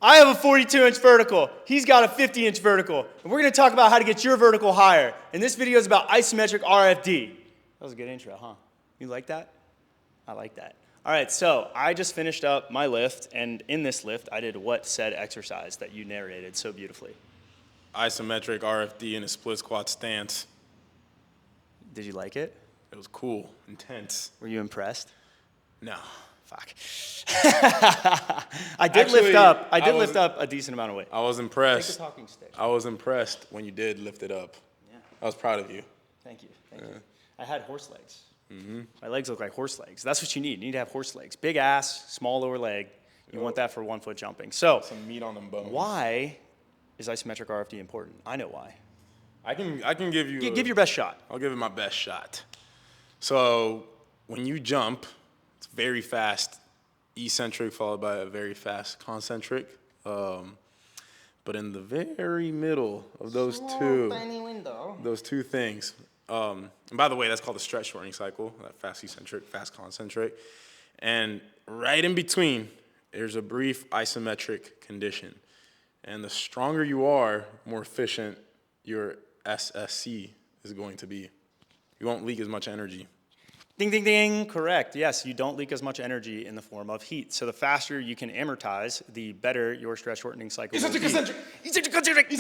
I have a 42-inch vertical. He's got a 50-inch vertical. And we're going to talk about how to get your vertical higher. And this video is about isometric RFD. That was a good intro, huh? You like that? I like that. All right, so I just finished up my lift, and in this lift, I did what said exercise that you narrated so beautifully? Isometric RFD in a split squat stance. Did you like it? It was cool, intense. Were you impressed? No. Fuck. I did lift up a decent amount of weight. I was impressed. Take the talking stick. I was impressed when you did lift it up. Yeah. I was proud of you. Thank you. Thank you. I had horse legs. Mm-hmm. My legs look like horse legs. That's what you need. You need to have horse legs. Big ass, small lower leg. You want that for 1 foot jumping. So, some meat on them bones. Why is isometric RFD important? I know why. I can give you. Give your best shot. I'll give it my best shot. So when you jump, it's very fast, eccentric followed by a very fast concentric. But in the very middle of those two things. And by the way, that's called the stretch shortening cycle, that fast eccentric, fast concentric. And right in between, there's a brief isometric condition. And the stronger you are, more efficient your SSC is going to be. You won't leak as much energy. Ding, ding, ding, correct. Yes, you don't leak as much energy in the form of heat. So the faster you can amortize, the better your stretch shortening cycle will be. Eccentric concentric.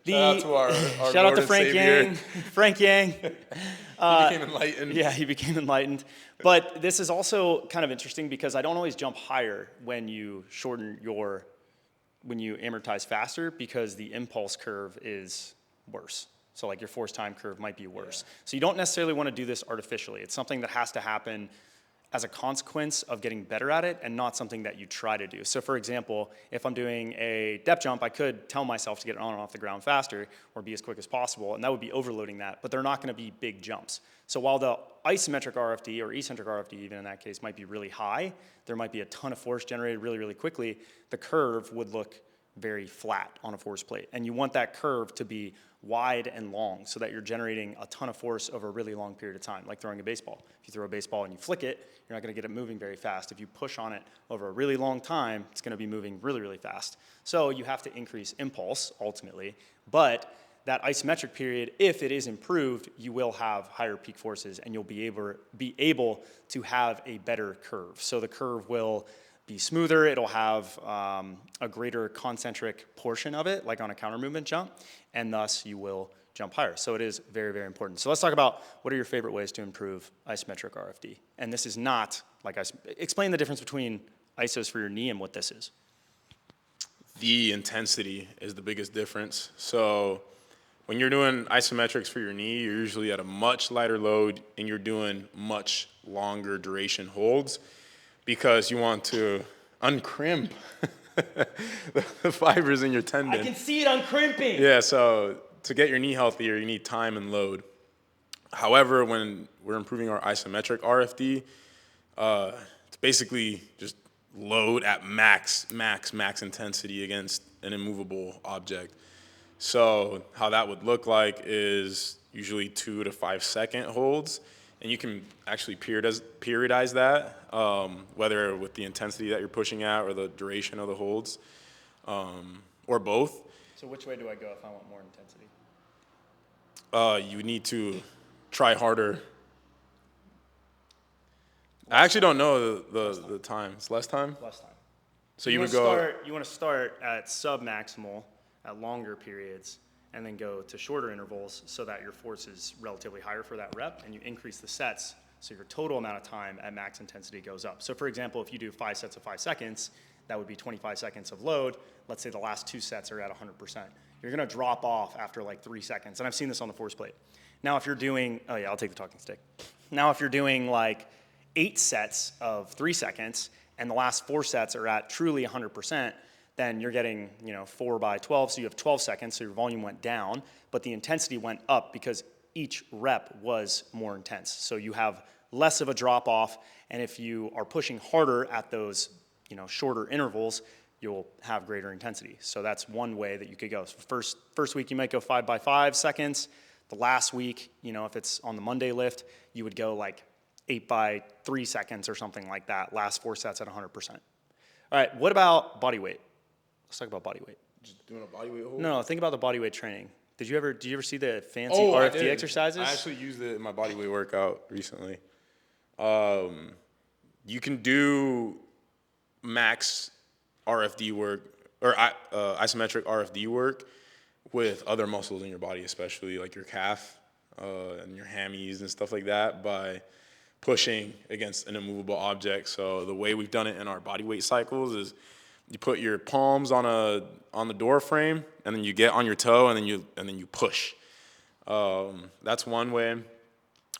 Shout out to Frank Yang. Frank Yang. He became enlightened. Yeah, he became enlightened. But this is also kind of interesting because I don't always jump higher when you amortize faster because the impulse curve is worse. So like your force time curve might be worse. Yeah. So you don't necessarily want to do this artificially. It's something that has to happen as a consequence of getting better at it and not something that you try to do. So for example, if I'm doing a depth jump, I could tell myself to get on and off the ground faster or be as quick as possible, and that would be overloading that, but they're not going to be big jumps. So while the isometric RFD or eccentric RFD even in that case might be really high, there might be a ton of force generated really, really quickly, the curve would look very flat on a force plate. And you want that curve to be wide and long so that you're generating a ton of force over a really long period of time, like throwing a baseball. If you throw a baseball and you flick it, you're not going to get it moving very fast. If you push on it over a really long time, it's going to be moving really, really fast. So you have to increase impulse ultimately, but that isometric period, if it is improved, you will have higher peak forces and you'll be able to have a better curve. So the curve will be smoother, it'll have a greater concentric portion of it, like on a counter movement jump, and thus you will jump higher. So it is very, very important. So let's talk about what are your favorite ways to improve isometric RFD. And this is not like explain the difference between isos for your knee and what this is. The intensity is the biggest difference. So when you're doing isometrics for your knee, you're usually at a much lighter load and you're doing much longer duration holds, because you want to uncrimp the fibers in your tendon. I can see it uncrimping. Yeah, so to get your knee healthier, you need time and load. However, when we're improving our isometric RFD, it's basically just load at max intensity against an immovable object. So how that would look like is usually 2 to 5 second holds. And you can actually periodize that, whether with the intensity that you're pushing at or the duration of the holds, or both. So which way do I go if I want more intensity? You need to try harder. I actually don't know the time. It's less time? Less time. So you want to start at sub-maximal at longer periods, and then go to shorter intervals so that your force is relatively higher for that rep, and you increase the sets so your total amount of time at max intensity goes up. So for example, if you do 5 sets of 5 seconds, that would be 25 seconds of load. Let's say the last 2 sets are at 100%. You're gonna drop off after like 3 seconds, and I've seen this on the force plate. Now if you're doing, oh yeah, I'll take the talking stick. Now if you're doing like 8 sets of 3 seconds, and the last 4 sets are at truly 100%, then you're getting 4 by 12, so you have 12 seconds, so your volume went down, but the intensity went up because each rep was more intense. So you have less of a drop off, and if you are pushing harder at those shorter intervals, you'll have greater intensity. So that's one way that you could go. So first week you might go 5 by 5 seconds. The last week, if it's on the Monday lift, you would go like 8 by 3 seconds or something like that. Last 4 sets at 100%. All right, what about body weight? Let's talk about body weight. Just doing a body weight hold? No, think about the body weight training. Did you ever see the fancy Oh, I RFD did. exercises? I actually used it in my body weight workout recently. You can do max RFD work or isometric RFD work with other muscles in your body, especially like your calf and your hammies and stuff like that, by pushing against an immovable object. So the way we've done it in our body weight cycles is you put your palms on the door frame, and then you get on your toe, and then you push. That's one way.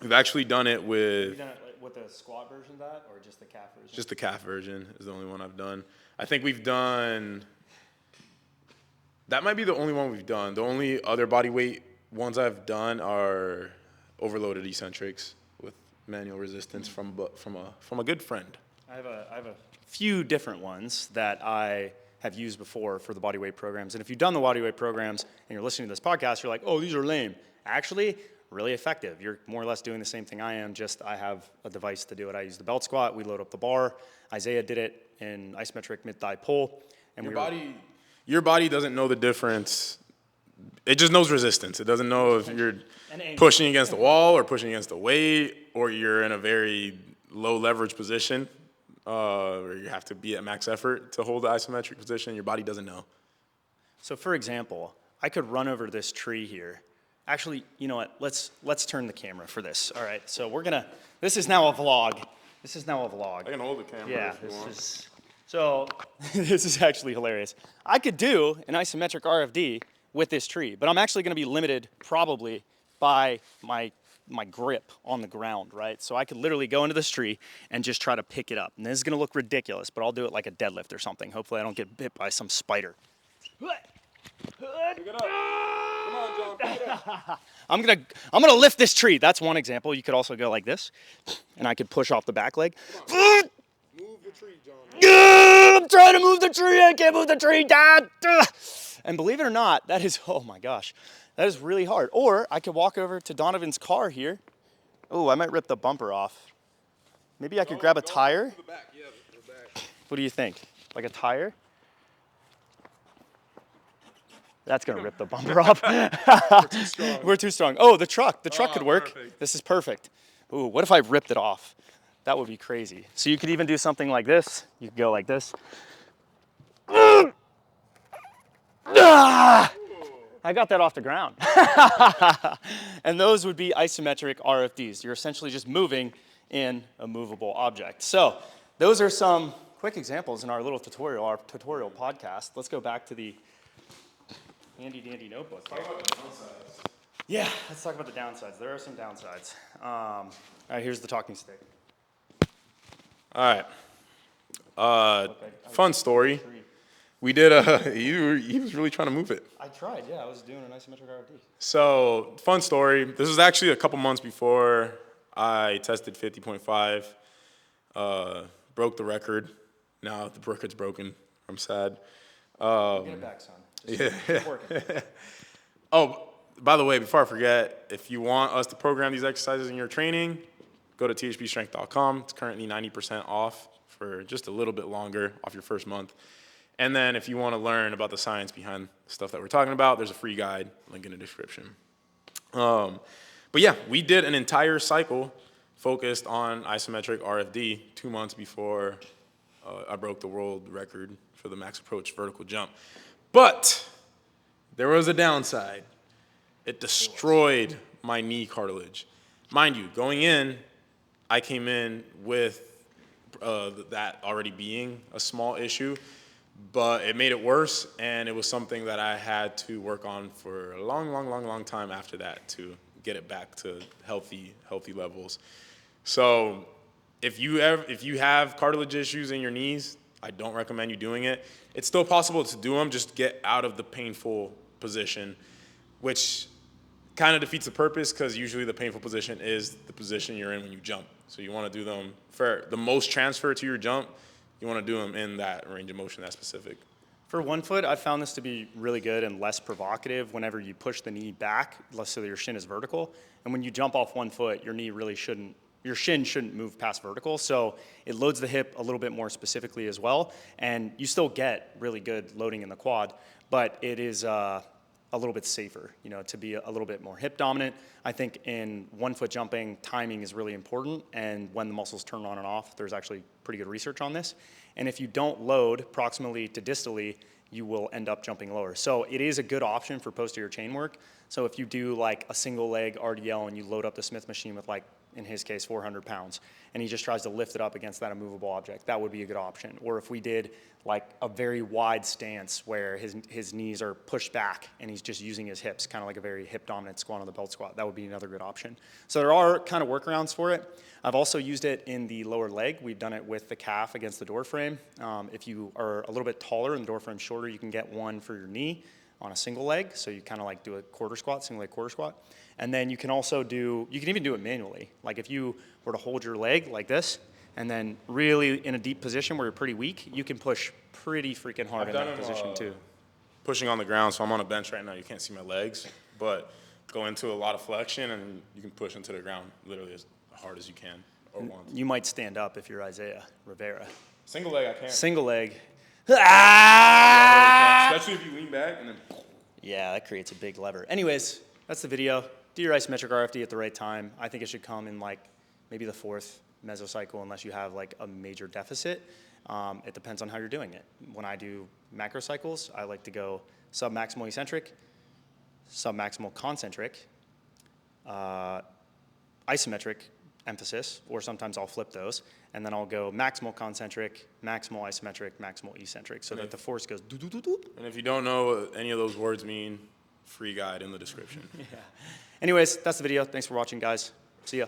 We've actually done it with. Have you done it with the squat version of that, or just the calf version? Just the calf version is the only one I've done. I think we've done. That might be the only one we've done. The only other body weight ones I've done are overloaded eccentrics with manual resistance from a good friend. I have a few different ones that I have used before for the bodyweight programs. And if you've done the bodyweight programs and you're listening to this podcast, you're like, oh, these are lame. Actually, really effective. You're more or less doing the same thing I am, just I have a device to do it. I use the belt squat. We load up the bar. Isaiah did it in isometric mid-thigh pull. And your body doesn't know the difference. It just knows resistance. It doesn't know if you're pushing against the wall or pushing against the weight, or you're in a very low leverage position, where you have to be at max effort to hold the isometric position. Your body doesn't know. So for example, I could run over this tree here. Actually, you know what? Let's turn the camera for this. All right. So this is now a vlog. I can hold the camera. Yeah, if you want. So this is actually hilarious. I could do an isometric RFD with this tree, but I'm actually going to be limited probably by my grip on the ground, right? So I could literally go into this tree and just try to pick it up. And this is going to look ridiculous, but I'll do it like a deadlift or something. Hopefully I don't get bit by some spider. Pick it up. Come on, John. Pick it up. I'm gonna lift this tree. That's one example. You could also go like this, and I could push off the back leg. Move the tree, John. I'm trying to move the tree. I can't move the tree, Dad. And believe it or not, that is, oh my gosh, that is really hard. Or I could walk over to Donovan's car here. Oh, I might rip the bumper off. Maybe I could grab a tire. To the back. Yeah, the back. What do you think? Like a tire? That's gonna rip the bumper off. We're too strong. We're too strong. Oh, the truck could work. Perfect. This is perfect. Ooh, what if I ripped it off? That would be crazy. So you could even do something like this. You could go like this. I got that off the ground. And those would be isometric RFDs. You're essentially just moving in a movable object. So those are some quick examples in our little tutorial, our tutorial podcast. Let's go back to the handy dandy notebook here. Talk about the downsides. Yeah, let's talk about the downsides. There are some downsides. All right, here's the talking stick. All right. Fun story. We did he was really trying to move it. I tried, yeah. I was doing an isometric RFD. So, fun story. This was actually a couple months before I tested 50.5. Broke the record. Now the record's broken. I'm sad. Get it back, son. Just working. Oh, by the way, before I forget, if you want us to program these exercises in your training, go to thpstrength.com. It's currently 90% off for just a little bit longer off your first month. And then if you want to learn about the science behind the stuff that we're talking about, there's a free guide, link in the description. But yeah, we did an entire cycle focused on isometric RFD 2 months before I broke the world record for the max approach vertical jump. But there was a downside. It destroyed my knee cartilage. Mind you, going in, I came in with that already being a small issue, but it made it worse, and it was something that I had to work on for a long time after that to get it back to healthy levels. So if you have cartilage issues in your knees, I don't recommend you doing it. It's still possible to do them, just get out of the painful position, which kind of defeats the purpose because usually the painful position is the position you're in when you jump. So you want to do them for the most transfer to your jump. You want to do them in that range of motion, that specific. For 1 foot, I found this to be really good and less provocative whenever you push the knee back, so that your shin is vertical. And when you jump off 1 foot, your knee really shouldn't your shin shouldn't move past vertical. So it loads the hip a little bit more specifically as well. And you still get really good loading in the quad, but it is a little bit safer, you know, to be a little bit more hip dominant. I think in 1 foot jumping, timing is really important. And when the muscles turn on and off, there's actually pretty good research on this. And if you don't load proximally to distally, you will end up jumping lower. So it is a good option for posterior chain work. So if you do like a single leg RDL and you load up the Smith machine with, like, in his case, 400 pounds, and he just tries to lift it up against that immovable object, that would be a good option. Or if we did like a very wide stance where his knees are pushed back and he's just using his hips, kind of like a very hip dominant squat on the belt squat, that would be another good option. So there are kind of workarounds for it. I've also used it in the lower leg. We've done it with the calf against the door frame. If you are a little bit taller and the door frame's shorter, you can get one for your knee on a single leg. So you kind of like do a quarter squat, single leg quarter squat. And then you can also do, you can even do it manually. Like if you were to hold your leg like this, and then really in a deep position where you're pretty weak, you can push pretty freaking hard in that position too. Pushing on the ground, so I'm on a bench right now. You can't see my legs, but go into a lot of flexion and you can push into the ground literally as hard as you can or want. You might stand up if you're Isaiah Rivera. Single leg, I can't. Single leg. Especially if you lean back and then. Yeah, that creates a big lever. Anyways, that's the video. Do your isometric RFD at the right time. I think it should come in like maybe the 4th mesocycle unless you have like a major deficit. It depends on how you're doing it. When I do macro cycles, I like to go submaximal eccentric, submaximal concentric, isometric emphasis, or sometimes I'll flip those, and then I'll go maximal concentric, maximal isometric, maximal eccentric, so that the force goes do-do-do-do. And if you don't know what any of those words mean, free guide in the description. Yeah. Anyways, that's the video. Thanks for watching, guys. See ya.